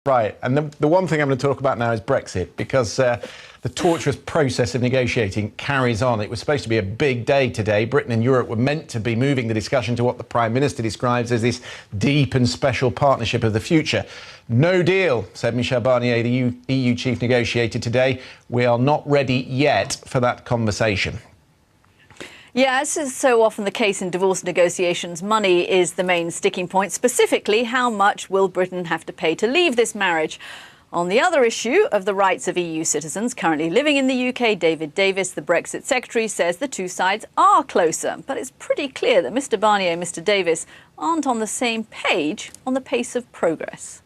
Right, and the one thing I'm going to talk about now is Brexit, because the torturous process of negotiating carries on. It was supposed to be a big day today. Britain and Europe were meant to be moving the discussion to what the Prime Minister describes as this deep and special partnership of the future. No deal, said Michel Barnier, the EU chief negotiator today. We are not ready yet for that conversation. Yeah, as is so often the case in divorce negotiations, money is the main sticking point. Specifically, how much will Britain have to pay to leave this marriage? On the other issue of the rights of EU citizens currently living in the UK, David Davis, the Brexit secretary, says the two sides are closer. But it's pretty clear that Mr Barnier and Mr Davis aren't on the same page on the pace of progress.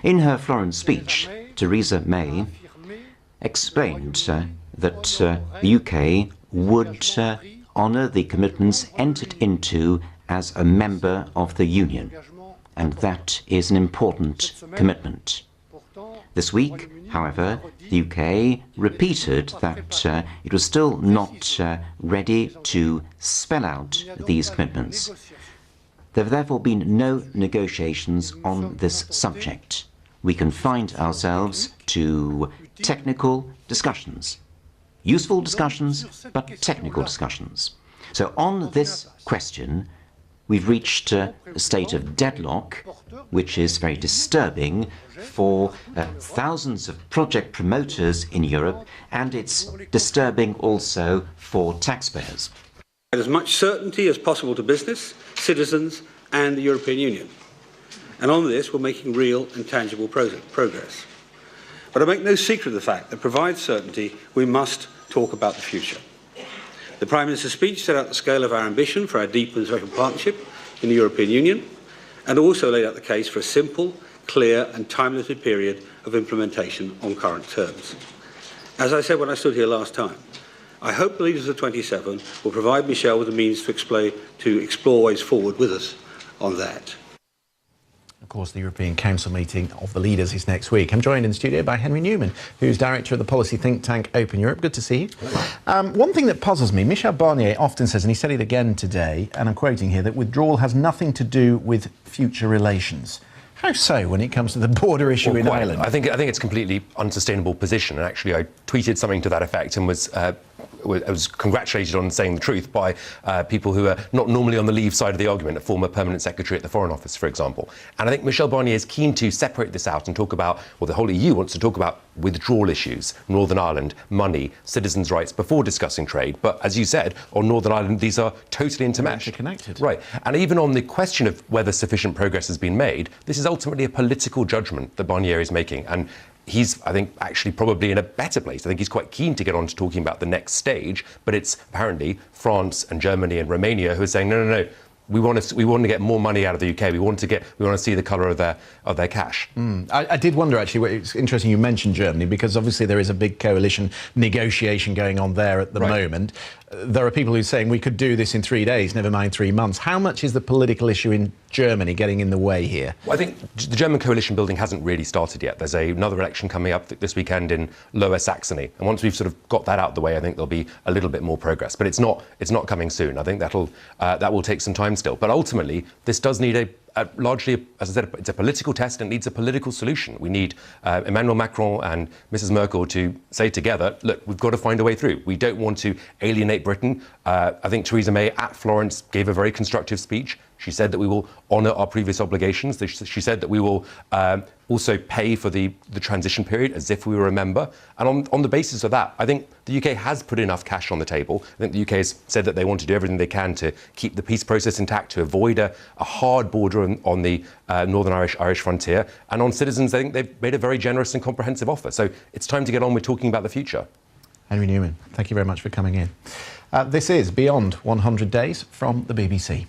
In her Florence speech, Theresa May explained that the UK would honour the commitments entered into as a member of the Union, and that is an important commitment. This week, however, the UK repeated that it was still not ready to spell out these commitments. There have therefore been no negotiations on this subject. We confined ourselves to technical discussions. Useful discussions, but technical discussions. So on this question, we've reached a state of deadlock, which is very disturbing for thousands of project promoters in Europe, and it's disturbing also for taxpayers. As much certainty as possible to business, citizens and the European Union. And on this, we're making real and tangible progress. But I make no secret of the fact that to provide certainty, we must talk about the future. The Prime Minister's speech set out the scale of our ambition for our deep and special partnership in the European Union, and also laid out the case for a simple, clear and time-limited period of implementation on current terms. As I said when I stood here last time, I hope the leaders of the 27 will provide Michel with the means to explore ways forward with us on that. Of course, the European Council meeting of the leaders is next week. I'm joined in the studio by Henry Newman, who's director of the policy think tank Open Europe. Good to see you. One thing that puzzles me, Michel Barnier often says, and he said it again today, and I'm quoting here, that withdrawal has nothing to do with future relations. How so when it comes to the border issue in Ireland? I think it's a completely unsustainable position. And actually, I tweeted something to that effect and was congratulated on saying the truth by people who are not normally on the leave side of the argument, a former permanent secretary at the Foreign Office, for example. And I think Michel Barnier is keen to separate this out and talk about, well, the whole EU wants to talk about withdrawal issues, Northern Ireland, money, citizens' rights before discussing trade. But as you said, on Northern Ireland, these are totally intermeshed. Interconnected. Right. And even on the question of whether sufficient progress has been made, this is ultimately a political judgment that Barnier is making. And he's, I think, actually probably in a better place. I think he's quite keen to get on to talking about the next stage, but it's apparently France and Germany and Romania who are saying, no, we want to get more money out of the UK. We want to see the colour of their cash. I did wonder, actually, it's interesting you mentioned Germany, because obviously there is a big coalition negotiation going on there at the moment. There are people who are saying we could do this in 3 days, never mind 3 months. How much is the political issue in Germany getting in the way here? Well, I think the German coalition building hasn't really started yet. There's another election coming up this weekend in Lower Saxony, and once we've sort of got that out of the way, I think there'll be a little bit more progress. But it's not coming soon. I think that will take some time still. But ultimately, this does need largely, as I said, it's a political test and it needs a political solution. We need Emmanuel Macron and Mrs Merkel to say together, look, we've got to find a way through. We don't want to alienate Britain. I think Theresa May at Florence gave a very constructive speech. She said that we will honour our previous obligations. She said that we will also pay for the transition period as if we were a member. And on the basis of that, I think the UK has put enough cash on the table. I think the UK has said that they want to do everything they can to keep the peace process intact, to avoid a hard border on the Northern Irish frontier. And on citizens, I think they've made a very generous and comprehensive offer. So it's time to get on with talking about the future. Henry Newman, thank you very much for coming in. This is Beyond 100 Days from the BBC.